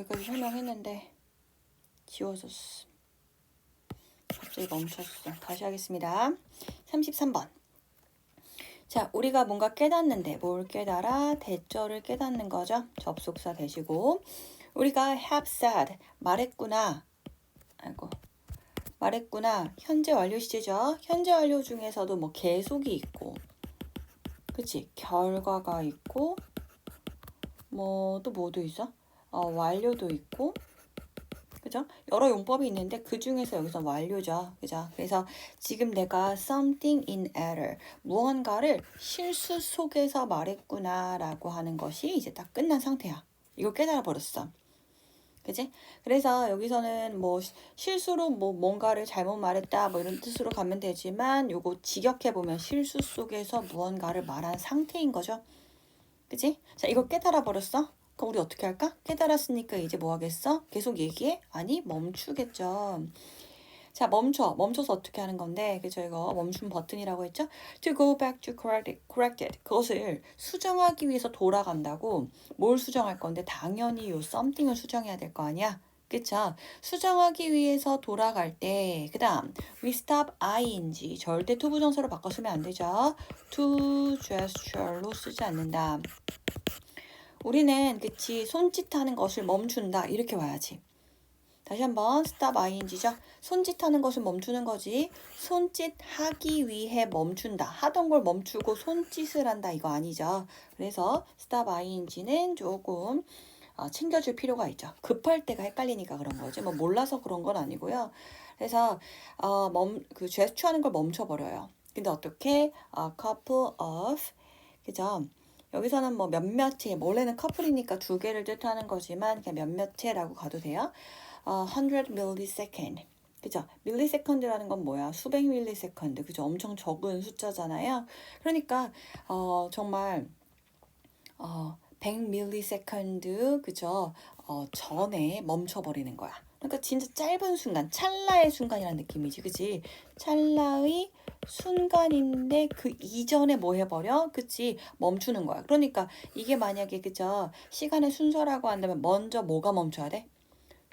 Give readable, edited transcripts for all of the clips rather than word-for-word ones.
여기까지 설명했는데 지워졌어. 갑자기 멈췄어. 다시 하겠습니다. 33번. 자, 우리가 뭔가 깨닫는데 뭘 깨달아? 대절을 깨닫는 거죠. 접속사 대시고. 우리가 have said, 말했구나. 말했구나. 현재 완료 시제죠. 현재 완료 중에서도 뭐 계속이 있고, 그치? 결과가 있고, 뭐 또 뭐도 있어? 완료도 있고, 그죠? 여러 용법이 있는데 그 중에서 여기서 완료죠. 그죠? 그래서 지금 내가 something in error, 무언가를 실수 속에서 말했구나 라고 하는 것이 이제 딱 끝난 상태야. 이거 깨달아 버렸어. 그지? 그래서 여기서는 뭐 실수로 뭐 뭔가를 잘못 말했다 뭐 이런 뜻으로 가면 되지만 요거 직역해 보면 실수 속에서 무언가를 말한 상태인 거죠. 그지? 자, 이거 깨달아 버렸어? 그럼 우리 어떻게 할까? 깨달았으니까 이제 뭐 하겠어? 계속 얘기해? 아니, 멈추겠죠. 자, 멈춰서 어떻게 하는 건데, 그죠? 이거 멈춤 버튼이라고 했죠? To go back to correct it. 그것을 수정하기 위해서 돌아간다고. 뭘 수정할 건데, 당연히 요 something을 수정해야 될 거 아니야? 그쵸? 수정하기 위해서 돌아갈 때, 그 다음, we stop ing. 절대 to 부정사로 바꿔 쓰면 안 되죠? to gesture로 쓰지 않는다. 우리는 그치 손짓하는 것을 멈춘다 이렇게 와야지. 다시 한번 stop ing죠. 손짓하는 것을 멈추는 거지. 손짓하기 위해 멈춘다. 하던 걸 멈추고 손짓을 한다 이거 아니죠. 그래서 stop ing는 조금 챙겨줄 필요가 있죠. 급할 때가 헷갈리니까 그런 거지. 뭐 몰라서 그런 건 아니고요. 그래서 그 제스처하는 걸 멈춰버려요. 근데 어떻게? A couple of 그죠? 여기서는 뭐 몇몇 회, 원래는 커플이니까 두 개를 뜻하는 거지만 그냥 몇몇 회라고 가도 돼요. 100 millisecond. 그죠? 밀리세컨드라는 건 뭐야? 수백 밀리세컨드. 그죠? 엄청 적은 숫자잖아요. 그러니까 정말 100 밀리세컨드 그죠? 전에 멈춰버리는 거야. 그러니까 진짜 짧은 순간, 찰나의 순간이라는 느낌이지, 그치? 찰나의 순간인데 그 이전에 뭐 해버려? 그치? 멈추는 거야. 그러니까 이게 만약에 그죠? 시간의 순서라고 한다면 먼저 뭐가 멈춰야 돼?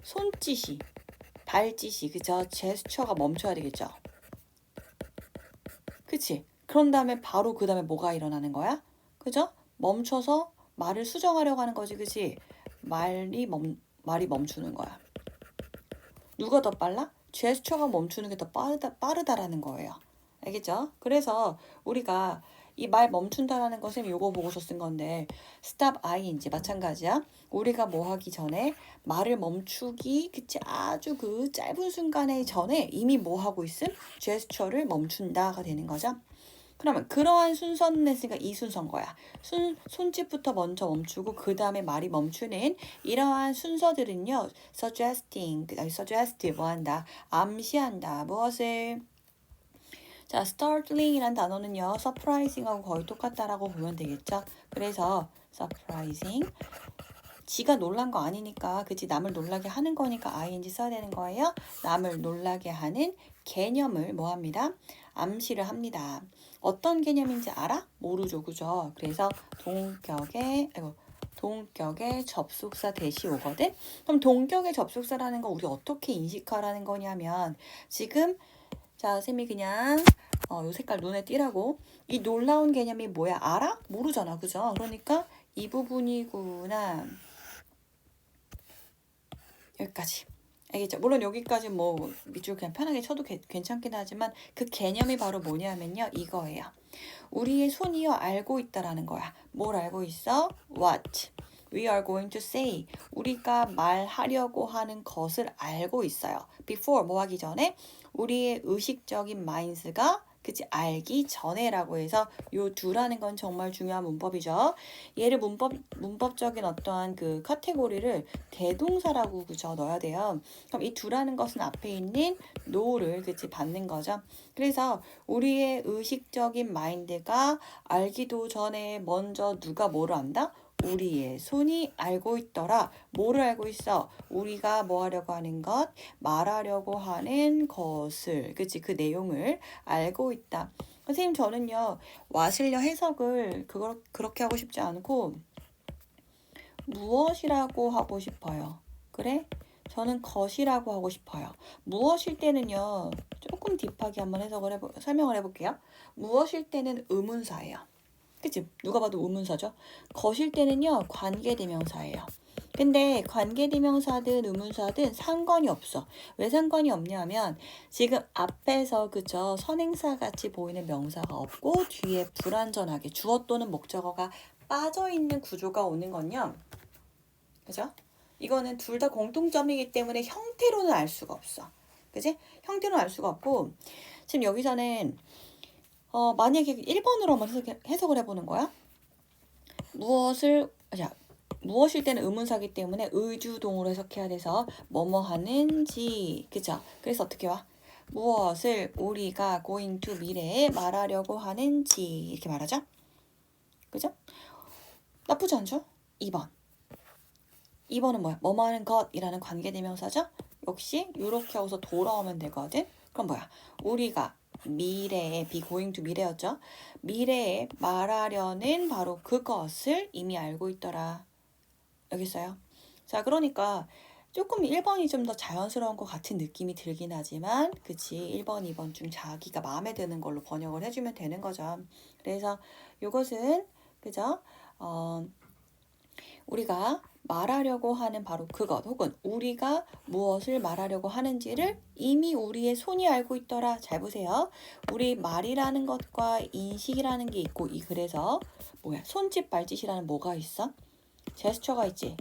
손짓이, 발짓이, 그죠? 제스처가 멈춰야 되겠죠? 그치? 그런 다음에 바로 그 다음에 뭐가 일어나는 거야? 그죠? 멈춰서 말을 수정하려고 하는 거지, 그치? 말이 멈추는 거야. 누가 더 빨라? 제스처가 멈추는 게 더 빠르다라는 거예요. 알겠죠? 그래서 우리가 이 말 멈춘다라는 것은 요거 보고서 쓴 건데 stop ing 마찬가지야. 우리가 뭐 하기 전에 말을 멈추기 그치 아주 그 짧은 순간에 전에 이미 뭐 하고 있음? 제스처를 멈춘다가 되는 거죠. 그러면 그러한 순서는 했으니까 이 순서인 거야. 손짓부터 먼저 멈추고 그 다음에 말이 멈추는 이러한 순서들은요. suggest 뭐한다. 암시한다. 무엇을? 자, startling이란 단어는요. surprising하고 거의 똑같다라고 보면 되겠죠. 그래서 surprising 지가 놀란 거 아니니까 그치 남을 놀라게 하는 거니까 ing 써야 되는 거예요. 남을 놀라게 하는 개념을 뭐합니다? 암시를 합니다. 어떤 개념인지 알아? 모르죠. 그죠? 그래서 동격의 접속사 대시 오거든? 그럼 동격의 접속사라는 거 우리 어떻게 인식하라는 거냐면 지금 자, 쌤이 그냥 요 색깔 눈에 띄라고 이 놀라운 개념이 뭐야? 알아? 모르잖아. 그죠? 그러니까 이 부분이구나. 여기까지. 알겠죠? 물론 여기까지 뭐 밑줄 그냥 편하게 쳐도 괜찮긴 하지만 그 개념이 바로 뭐냐면요. 이거예요. 우리의 손이요 알고 있다라는 거야. 뭘 알고 있어? What we are going to say. 우리가 말하려고 하는 것을 알고 있어요. Before 뭐 하기 전에 우리의 의식적인 마인드가 그치 알기 전에라고 해서 요 두라는 건 정말 중요한 문법이죠. 얘를 문법적인 어떠한 그 카테고리를 대동사라고 그죠 넣어야 돼요. 그럼 이 두라는 것은 앞에 있는 no를 그치 받는 거죠. 그래서 우리의 의식적인 마인드가 알기도 전에 먼저 누가 뭐를 안다? 우리의 손이 알고 있더라. 뭐를 알고 있어? 우리가 뭐 하려고 하는 것? 말하려고 하는 것을. 그치? 그 내용을 알고 있다. 선생님 저는요. 와실려 해석을 그렇게 하고 싶지 않고 무엇이라고 하고 싶어요. 그래? 저는 것이라고 하고 싶어요. 무엇일 때는요. 조금 딥하게 한번 설명을 해볼게요. 무엇일 때는 의문사예요. 그치? 누가 봐도 의문사죠. 것일 때는요. 관계대명사예요. 근데 관계대명사든 의문사든 상관이 없어. 왜 상관이 없냐면 지금 앞에서 그죠? 선행사 같이 보이는 명사가 없고 뒤에 불완전하게 주어 또는 목적어가 빠져있는 구조가 오는 건요. 그죠? 이거는 둘 다 공통점이기 때문에 형태로는 알 수가 없어. 그지? 형태로는 알 수가 없고 지금 여기서는 만약에 1번으로 한번 해석을 해보는 거야. 무엇일 때는 의문사기 때문에 의주동으로 해석해야 돼서 뭐뭐 하는지 그죠? 그래서 어떻게 와? 무엇을 우리가 going to 미래에 말하려고 하는지 이렇게 말하죠? 그죠? 나쁘지 않죠? 2번은 뭐야? 뭐뭐 하는 것이라는 관계대명사죠? 역시 이렇게 하고서 돌아오면 되거든. 그럼 뭐야? 우리가 미래에 be going to 미래였죠? 미래에 말하려는 바로 그것을 이미 알고 있더라. 여기 있어요. 자, 그러니까 조금 1번이 좀 더 자연스러운 것 같은 느낌이 들긴 하지만 그치 1번, 2번 중 자기가 마음에 드는 걸로 번역을 해주면 되는 거죠. 그래서 이것은 그죠? 우리가 말하려고 하는 바로 그것 혹은 우리가 무엇을 말하려고 하는지를 이미 우리의 손이 알고 있더라. 잘 보세요. 우리 말이라는 것과 인식이라는 게 있고 그래서 뭐야? 손짓 발짓이라는 뭐가 있어? 제스처가 있지.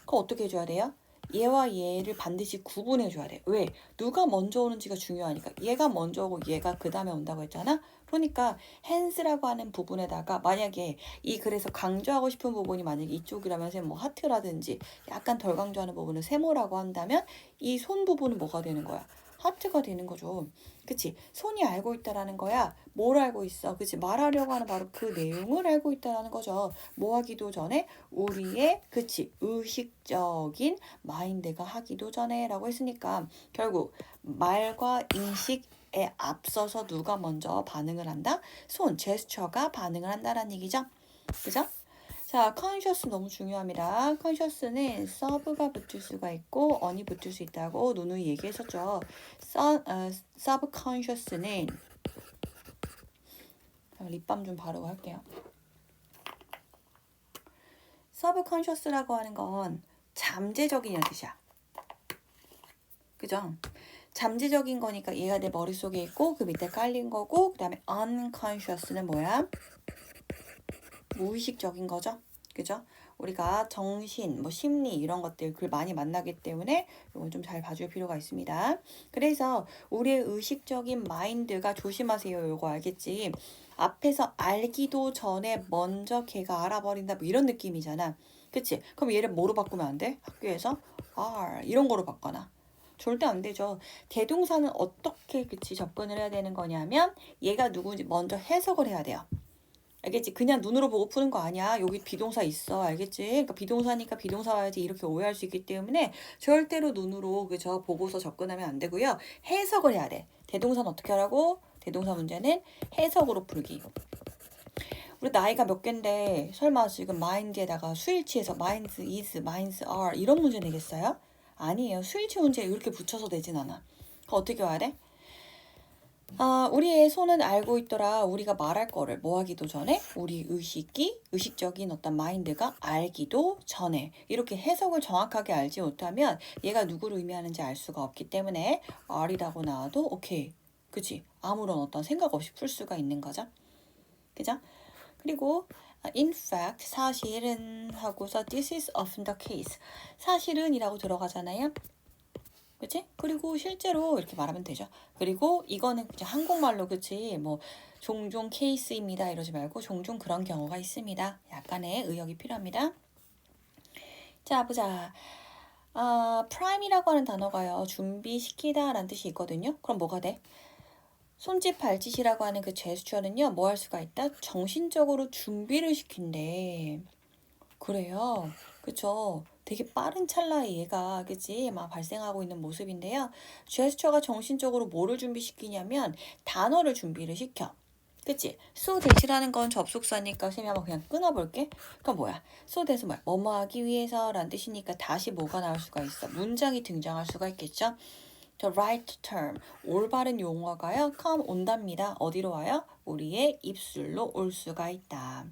그거 어떻게 해줘야 돼요? 얘와 얘를 반드시 구분해줘야 돼. 왜? 누가 먼저 오는지가 중요하니까. 얘가 먼저 오고 얘가 그 다음에 온다고 했잖아? 그러니까 hands라고 하는 부분에다가 만약에 이 글에서 강조하고 싶은 부분이 만약에 이쪽이라면 뭐 하트라든지 약간 덜 강조하는 부분은 세모라고 한다면 이 손 부분은 뭐가 되는 거야? 하트가 되는 거죠. 그치? 손이 알고 있다라는 거야. 뭘 알고 있어? 그치? 말하려고 하는 바로 그 내용을 알고 있다라는 거죠. 뭐 하기도 전에 우리의 그치? 의식적인 마인드가 하기도 전에 라고 했으니까 결국 말과 인식에 앞서서 누가 먼저 반응을 한다? 손, 제스처가 반응을 한다라는 얘기죠. 그죠? 자, conscious 너무 중요합니다. conscious는 sub가 붙을 수가 있고 on이 붙을 수 있다고 누누이 얘기했었죠. subconscious는 립밤 좀 바르고 할게요. subconscious라고 하는 건 잠재적인 뜻이야. 그죠? 잠재적인 거니까 얘가 내 머릿속에 있고 그 밑에 깔린 거고 그 다음에 unconscious는 뭐야? 무의식적인 거죠. 그죠? 우리가 정신, 심리 이런 것들 글 많이 만나기 때문에 이건 좀 잘 봐줄 필요가 있습니다. 그래서 우리의 의식적인 마인드가 조심하세요. 이거 알겠지? 앞에서 알기도 전에 먼저 걔가 알아버린다 뭐 이런 느낌이잖아. 그치? 그럼 얘를 뭐로 바꾸면 안 돼? 학교에서 R 이런 거로 바꿔놔. 절대 안 되죠. 대동사는 어떻게 그치 접근을 해야 되는 거냐면 얘가 누구인지 먼저 해석을 해야 돼요. 알겠지? 그냥 눈으로 보고 푸는 거 아니야. 여기 비동사 있어. 알겠지? 그러니까 비동사니까 비동사 와야지 이렇게 오해할 수 있기 때문에 절대로 눈으로 그저 보고서 접근하면 안 되고요. 해석을 해야 돼. 대동사는 어떻게 하라고? 대동사 문제는 해석으로 풀기. 우리 나이가 몇 갠데 설마 지금 mind에다가 수일치에서 minds, is, minds, are 이런 문제 내겠어요? 아니에요. 수일치 문제 이렇게 붙여서 내진 않아. 어떻게 와야 돼? 우리의 손은 알고 있더라. 우리가 말할 거를 뭐 하기도 전에 우리 의식적인 어떤 마인드가 알기도 전에 이렇게 해석을 정확하게 알지 못하면 얘가 누구를 의미하는지 알 수가 없기 때문에 R이라고 나와도 오케이. 그치? 아무런 어떤 생각 없이 풀 수가 있는 거죠. 그죠? 그리고 in fact 사실은 하고서 this is often the case 사실은 이라고 들어가잖아요. 그치? 그리고 실제로 이렇게 말하면 되죠. 그리고 이거는 그냥 한국말로 그치? 종종 케이스입니다 이러지 말고 종종 그런 경우가 있습니다. 약간의 의역이 필요합니다. 자, 보자. prime이라고 하는 단어가요. 준비시키다 라는 뜻이 있거든요. 그럼 뭐가 돼? 손짓 발짓이라고 하는 그 제스처는요. 뭐 할 수가 있다? 정신적으로 준비를 시킨대. 그래요. 그쵸? 되게 빠른 찰나에 얘가 그치? 막 발생하고 있는 모습인데요. 제스처가 정신적으로 뭐를 준비시키냐면 단어를 준비를 시켜. 그치? so that이라는 건 접속사니까 쌤이 한번 그냥 끊어볼게. 그럼 뭐야? so that은 뭐야? 뭐뭐 하기 위해서 라는 뜻이니까 다시 뭐가 나올 수가 있어? 문장이 등장할 수가 있겠죠? The right term, 올바른 용어가요. come 온답니다. 어디로 와요? 우리의 입술로 올 수가 있다.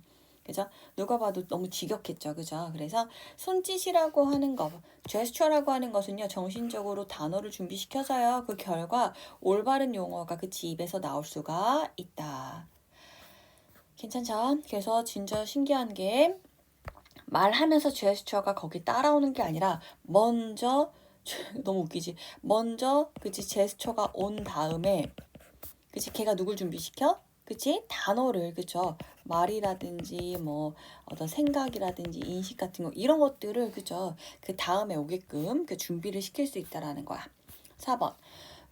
그죠? 누가 봐도 너무 지겹겠죠. 그죠? 그래서 손짓이라고 하는 거, 제스처라고 하는 것은요. 정신적으로 단어를 준비시켜서요. 그 결과 올바른 용어가 그치 입에서 나올 수가 있다. 괜찮죠? 그래서 진짜 신기한 게 말하면서 제스처가 거기 따라오는 게 아니라 먼저 너무 웃기지? 먼저 그치 제스처가 온 다음에 그치 걔가 누굴 준비시켜? 그치 단어를 그쵸 말이라든지 뭐 어떤 생각이라든지 인식 같은 거 이런 것들을 그쵸 그 다음에 오게끔 그 준비를 시킬 수 있다라는 거야. 4번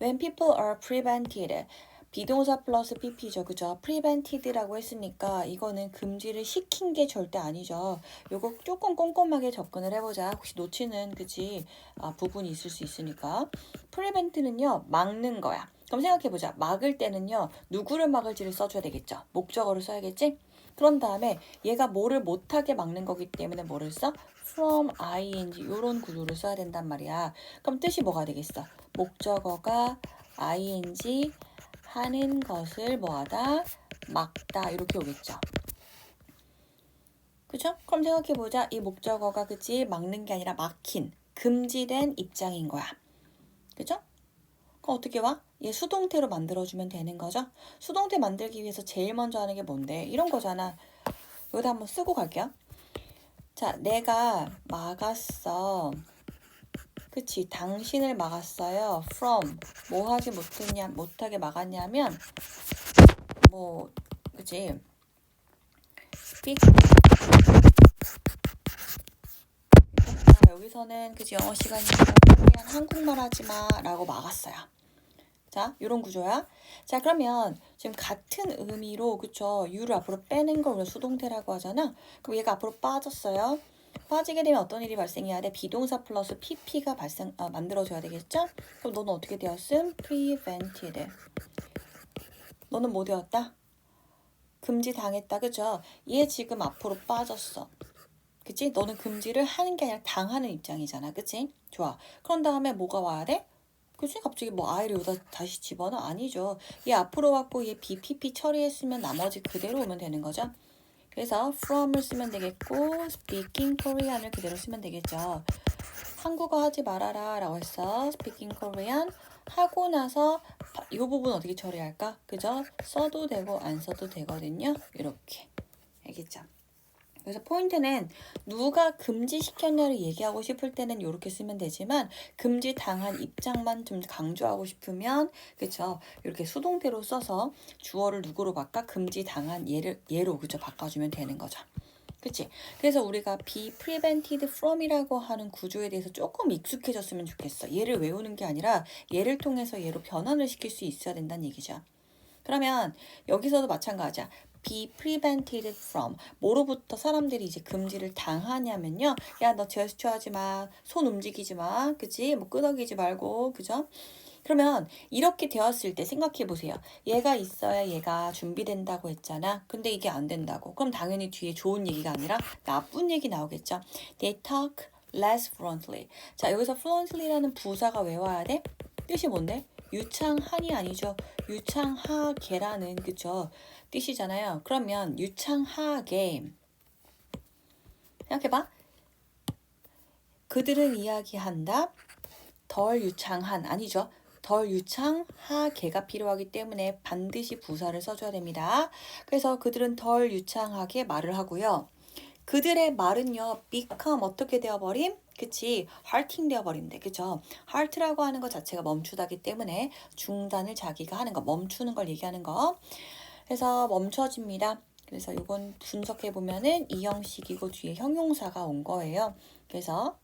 When people are prevented 비동사 플러스 pp죠. 그죠? prevented라고 했으니까 이거는 금지를 시킨 게 절대 아니죠. 요거 조금 꼼꼼하게 접근을 해보자. 혹시 놓치는 그치 부분이 있을 수 있으니까. prevent는요 막는 거야. 그럼 생각해보자. 막을 때는요 누구를 막을지를 써줘야 되겠죠. 목적어를 써야겠지? 그런 다음에 얘가 뭐를 못하게 막는 거기 때문에 뭐를 써? from ing 요런 구조를 써야 된단 말이야. 그럼 뜻이 뭐가 되겠어? 목적어가 ing 하는 것을 뭐하다? 막다 이렇게 오겠죠. 그죠? 그럼 생각해보자. 이 목적어가 그치? 막는 게 아니라 막힌, 금지된 입장인 거야. 그죠? 그럼 어떻게 와? 얘 수동태로 만들어주면 되는 거죠? 수동태 만들기 위해서 제일 먼저 하는 게 뭔데? 이런 거잖아. 여기다 한번 쓰고 갈게요. 자, 내가 막았어. 그치? 당신을 막았어요. from 뭐 하지 못하게 막았냐면 뭐 그치? speak 여기서는 그치 영어 시간이니까 그냥 한국말 하지마 라고 막았어요. 자 요런 구조야. 자 그러면 지금 같은 의미로 그쵸 you를 앞으로 빼는 걸 우리가 수동태라고 하잖아. 그럼 얘가 앞으로 빠졌어요. 빠지게 되면 어떤 일이 발생해야 돼? 비동사 플러스 pp가 만들어져야 되겠죠? 그럼 너는 어떻게 되었음? prevented. 너는 뭐 되었다? 금지당했다. 그죠? 얘 지금 앞으로 빠졌어. 그치? 너는 금지를 하는 게 아니라 당하는 입장이잖아. 그치? 좋아. 그런 다음에 뭐가 와야 돼? 그치? 갑자기 뭐 I를 여기다 다시 집어넣어? 아니죠. 얘 앞으로 왔고 얘 BPP 처리했으면 나머지 그대로 오면 되는 거죠. 그래서 from을 쓰면 되겠고 speaking Korean을 그대로 쓰면 되겠죠. 한국어 하지 말아라 라고 했어. speaking Korean 하고 나서 이 부분 어떻게 처리할까? 그죠? 써도 되고 안 써도 되거든요. 이렇게. 알겠죠? 그래서 포인트는 누가 금지시켰냐를 얘기하고 싶을 때는 이렇게 쓰면 되지만 금지당한 입장만 좀 강조하고 싶으면 그쵸 이렇게 수동태로 써서 주어를 누구로 바꿔 금지당한 얘로 그쵸 바꿔주면 되는 거죠. 그치? 그래서 우리가 be prevented from이라고 하는 구조에 대해서 조금 익숙해졌으면 좋겠어. 얘를 외우는 게 아니라 얘를 통해서 얘로 변환을 시킬 수 있어야 된다는 얘기죠. 그러면 여기서도 마찬가지야. be prevented from 뭐로부터 사람들이 이제 금지를 당하냐면요. 야, 너 제스처 하지 마. 손 움직이지 마. 그치? 뭐 끄덕이지 말고. 그죠? 그러면 이렇게 되었을 때 생각해 보세요. 얘가 있어야 얘가 준비된다고 했잖아. 근데 이게 안 된다고. 그럼 당연히 뒤에 좋은 얘기가 아니라 나쁜 얘기 나오겠죠. They talk less fluently. 자, 여기서 fluently라는 부사가 왜 와야 돼? 뜻이 뭔데? 유창한이 아니죠. 유창하게라는 그쵸 뜻이잖아요. 그러면 유창하게 생각해봐. 그들은 이야기한다. 덜 유창한 아니죠. 덜 유창하게가 필요하기 때문에 반드시 부사를 써줘야 됩니다. 그래서 그들은 덜 유창하게 말을 하고요. 그들의 말은요, become 어떻게 되어버림? 그치, halting 되어버린대. 그죠? halt라고 하는 것 자체가 멈추다기 때문에 중단을 자기가 하는 거, 멈추는 걸 얘기하는 거. 그래서 멈춰집니다. 그래서 이건 분석해보면은 이 형식이고 뒤에 형용사가 온 거예요. 그래서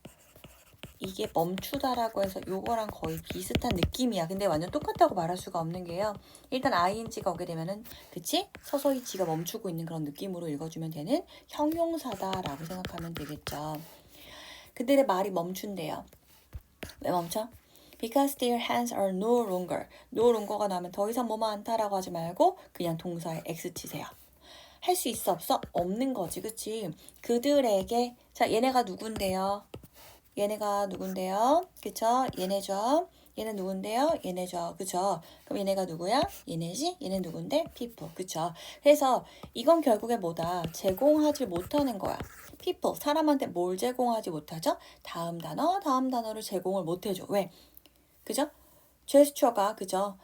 이게 멈추다라고 해서 요거랑 거의 비슷한 느낌이야. 근데 완전 똑같다고 말할 수가 없는 게요. 일단 ing가 오게 되면은 그치? 서서히 지가 멈추고 있는 그런 느낌으로 읽어주면 되는 형용사다라고 생각하면 되겠죠. 그들의 말이 멈춘대요. 왜 멈춰? Because their hands are no longer. no longer가 나오면 더 이상 뭐뭐 않다라고 하지 말고 그냥 동사에 X 치세요. 할 수 있어 없어? 없는 거지, 그치? 그들에게. 자, 얘네가 누군데요? 얘네가 누군데요? 그쵸? 얘네죠. 얘는 누군데요? 얘네죠. 그쵸? 그럼 얘네가 누구야? 얘네지? 얘네 누군데? people. 그쵸? 그래서 이건 결국에 뭐다? 제공하지 못하는 거야. people. 사람한테 뭘 제공하지 못하죠? 다음 단어를 제공을 못해줘. 왜? 그죠? 제스처가, 그죠?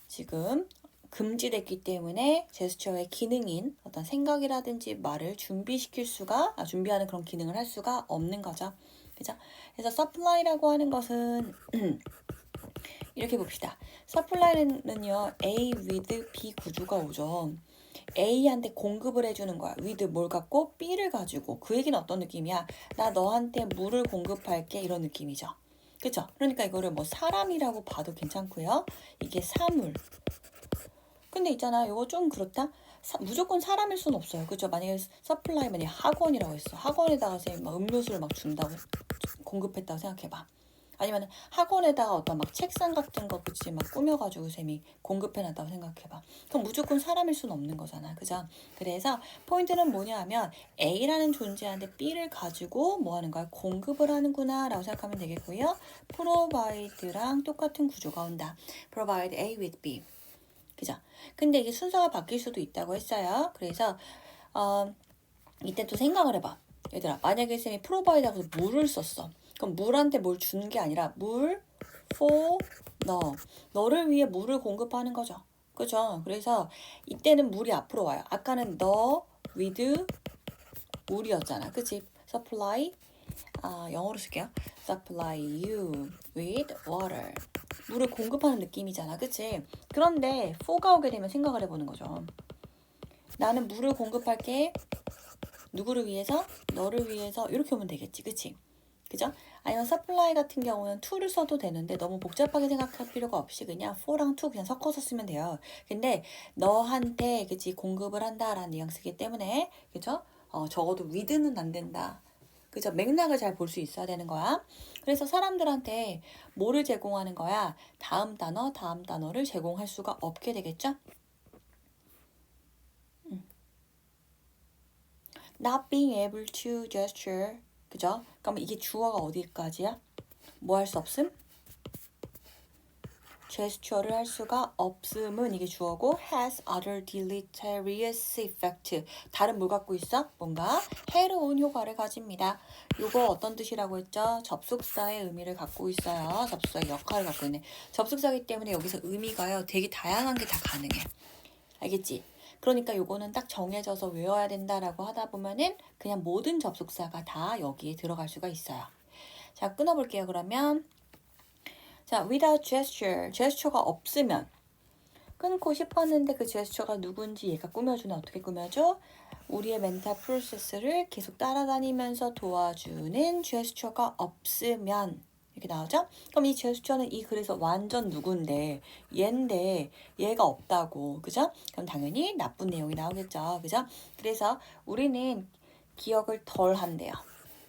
지금 금지됐기 때문에 제스처의 기능인 어떤 생각이라든지 말을 준비하는 그런 기능을 할 수가 없는 거죠. 그죠? 그래서 supply라고 하는 것은 이렇게 봅시다. supply는요, A with B 구조가 오죠. A한테 공급을 해주는 거야. with 뭘 갖고? B를 가지고. 그 얘기는 어떤 느낌이야? 나 너한테 물을 공급할게. 이런 느낌이죠. 그쵸? 그러니까 이거를 뭐 사람이라고 봐도 괜찮고요. 이게 사물. 근데 있잖아, 이거 좀 그렇다? 무조건 사람일 수는 없어요. 그죠? 만약에 서플라이 만약에 학원이라고 했어. 학원에다가 선생님 막 음료수를 막 준다고, 공급했다고 생각해봐. 아니면 학원에다가 어떤 막 책상 같은 거 그치 막 꾸며가지고 쌤이 공급해놨다고 생각해봐. 그럼 무조건 사람일 수는 없는 거잖아. 그죠? 그래서 포인트는 뭐냐 하면 A라는 존재한테 B를 가지고 뭐 하는 거야? 공급을 하는구나 라고 생각하면 되겠고요. provide랑 똑같은 구조가 온다. provide A with B. 그죠? 근데 이게 순서가 바뀔 수도 있다고 했어요. 그래서 이때 또 생각을 해봐. 얘들아, 만약에 쌤이 provide하고 물을 썼어. 그럼 물한테 뭘 주는 게 아니라 물 for 너를 위해 물을 공급하는 거죠. 그죠? 그래서 이때는 물이 앞으로 와요. 아까는 너 with 물이었잖아. 그치? supply 영어로 쓸게요. supply you with water. 물을 공급하는 느낌이잖아. 그치? 그런데 for가 오게 되면 생각을 해보는 거죠. 나는 물을 공급할게. 누구를 위해서? 너를 위해서. 이렇게 오면 되겠지. 그치? 그죠? 아니면 supply 같은 경우는 to를 써도 되는데 너무 복잡하게 생각할 필요가 없이 그냥 for랑 to 그냥 섞어서 쓰면 돼요. 근데 너한테 그치 공급을 한다라는 뉘앙스이기 때문에 그죠? 적어도 with는 안 된다. 그죠? 맥락을 잘 볼 수 있어야 되는 거야. 그래서 사람들한테 뭐를 제공하는 거야? 다음 단어를 제공할 수가 없게 되겠죠? Not being able to gesture. 그죠? 그럼 이게 주어가 어디까지야? 뭐 할 수 없음? 제스처를 할 수가 없음은 이게 주어고 has other deleterious effect. 다른 뭘 갖고 있어? 뭔가 해로운 효과를 가집니다. 요거 어떤 뜻이라고 했죠? 접속사의 의미를 갖고 있어요. 접속사의 역할을 갖고 있네. 접속사이기 때문에 여기서 의미가요. 되게 다양한 게 다 가능해. 알겠지? 그러니까 요거는 딱 정해져서 외워야 된다라고 하다 보면은 그냥 모든 접속사가 다 여기에 들어갈 수가 있어요. 자, 끊어볼게요. 그러면 자, without gesture. 제스처가 없으면 끊고 싶었는데 그 제스처가 누군지 얘가 꾸며주나 어떻게 꾸며줘? 우리의 멘탈 프로세스를 계속 따라다니면서 도와주는 제스처가 없으면 이렇게 나오죠? 그럼 이 제스처는 이 글에서 완전 누군데 얘인데 얘가 없다고 그죠? 그럼 당연히 나쁜 내용이 나오겠죠. 그죠? 그래서 우리는 기억을 덜 한대요.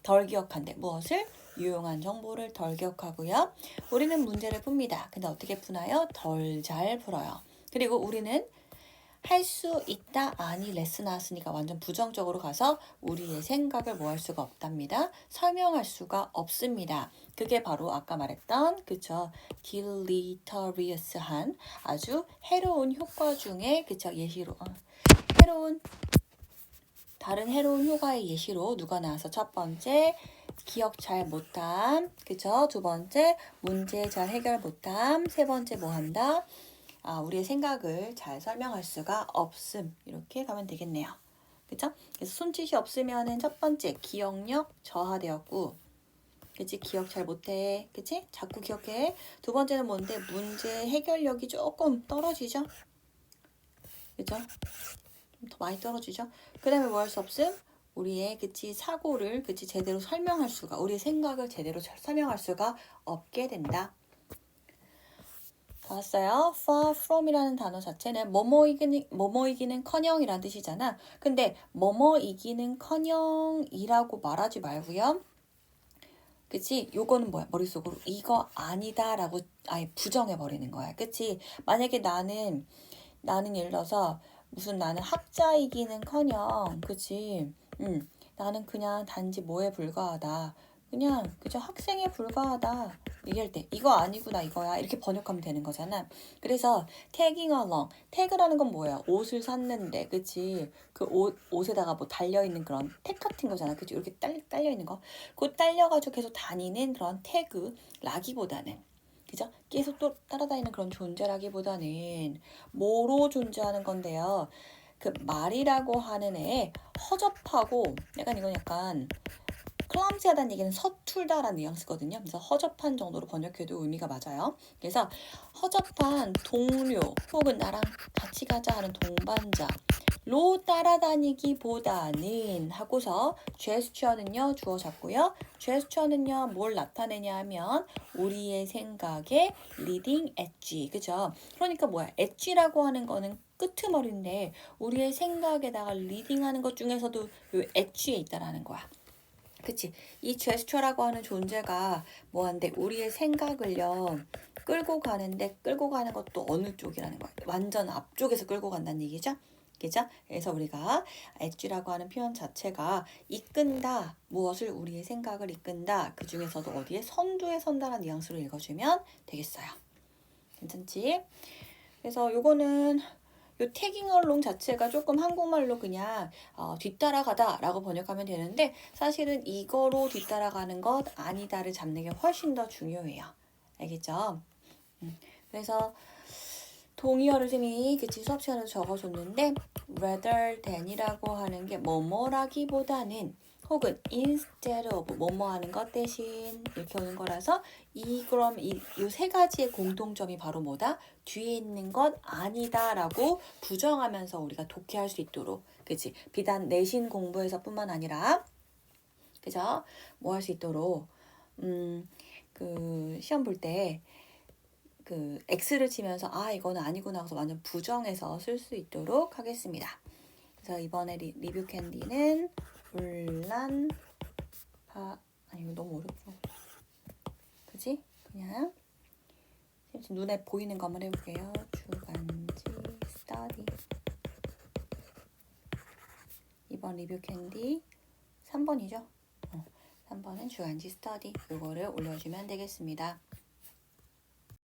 덜 기억한대. 무엇을? 유용한 정보를 덜 기억하고요. 우리는 문제를 풉니다. 근데 어떻게 푸나요? 덜 잘 풀어요. 그리고 우리는 할 수 있다 아니 레슨 나왔으니까 완전 부정적으로 가서 우리의 생각을 뭐 할 수가 없답니다. 설명할 수가 없습니다. 그게 바로 아까 말했던 그쵸 deleterious한 아주 해로운 효과 중에 그쵸 예시로 다른 해로운 효과의 예시로 누가 나와서 첫 번째 기억 잘 못함 그쵸 두 번째 문제 잘 해결 못함 세 번째 뭐 한다 우리의 생각을 잘 설명할 수가 없음. 이렇게 가면 되겠네요. 그쵸? 그래서 손짓이 없으면은 첫 번째 기억력 저하되었고 그치? 기억 잘 못해. 그치? 자꾸 기억해. 두 번째는 뭔데? 문제 해결력이 조금 떨어지죠? 그죠? 좀 더 많이 떨어지죠? 그 다음에 뭐 할 수 없음? 우리의 그치 사고를 그치 제대로 설명할 수가 우리의 생각을 제대로 설명할 수가 없게 된다. 봤어요? far from이라는 단어 자체는 뭐뭐이기는 커녕이라는 뜻이잖아. 근데 뭐뭐이기는 커녕이라고 말하지 말고요. 그치? 요거는 뭐야? 머릿속으로 이거 아니다 라고 아예 부정해 버리는 거야. 그치? 만약에 나는 예를 들어서 무슨 나는 학자이기는커녕 그치? 나는 그냥 단지 뭐에 불과하다. 그냥 그저 학생에 불과하다. 얘기할 때 이거 아니구나 이거야 이렇게 번역하면 되는 거잖아. 그래서 tagging along 태그라는 건 뭐야? 옷을 샀는데 그치? 그 옷에다가 뭐 달려있는 그런 택 같은 거잖아. 그치? 이렇게 딸려있는 거. 그 딸려가지고 계속 다니는 그런 태그라기보다는 그죠? 계속 또 따라다니는 그런 존재라기보다는 뭐로 존재하는 건데요. 그 말이라고 하는 애에 허접하고 약간 이건 약간 클럼지하다는 얘기는 서툴다라는 뉘앙스거든요. 그래서 허접한 정도로 번역해도 의미가 맞아요. 그래서 허접한 동료 혹은 나랑 같이 가자 하는 동반자로 따라다니기보다는 하고서 제스처는요 주어 잡고요. 제스처는요 뭘 나타내냐 하면 우리의 생각에 leading edge 그죠? 그러니까 뭐야 edge라고 하는 거는 끄트머리인데 우리의 생각에다가 리딩하는 것 중에서도 요 edge에 있다라는 거야. 그치? 이 제스처라고 하는 존재가 뭐한데 우리의 생각을요 끌고 가는데 끌고 가는 것도 어느 쪽이라는 거야. 완전 앞쪽에서 끌고 간다는 얘기죠. 그죠? 그래서 우리가 엣지라고 하는 표현 자체가 이끈다. 무엇을 우리의 생각을 이끈다. 그 중에서도 어디에 선두에 선다라는 뉘앙스로 읽어주면 되겠어요. 괜찮지? 그래서 요거는 요 태깅 얼롱 자체가 조금 한국말로 그냥 뒤따라가다 라고 번역하면 되는데 사실은 이거로 뒤따라가는 것 아니다를 잡는 게 훨씬 더 중요해요. 알겠죠? 그래서 동의어를 쌤이 그치 수업 시간에도 적어줬는데 rather than이라고 하는 게 뭐뭐라기보다는 혹은 instead of 뭐뭐 하는 것 대신 이렇게 오는 거라서 그럼 이 세 가지의 공통점이 바로 뭐다? 뒤에 있는 것 아니다라고 부정하면서 우리가 독해할 수 있도록 그치? 비단 내신 공부에서뿐만 아니라 그죠? 뭐 할 수 있도록 그 시험 볼 때 그 X를 치면서 이거는 아니구나 하고서 완전 부정해서 쓸 수 있도록 하겠습니다. 그래서 이번에 리뷰 캔디는 울란 아니 이거 너무 어렵죠. 그지? 그냥 지금 눈에 보이는 거 한번 해볼게요. 주간지 스터디 이번 리뷰 캔디 3번이죠? 3번은 주간지 스터디 이거를 올려주면 되겠습니다.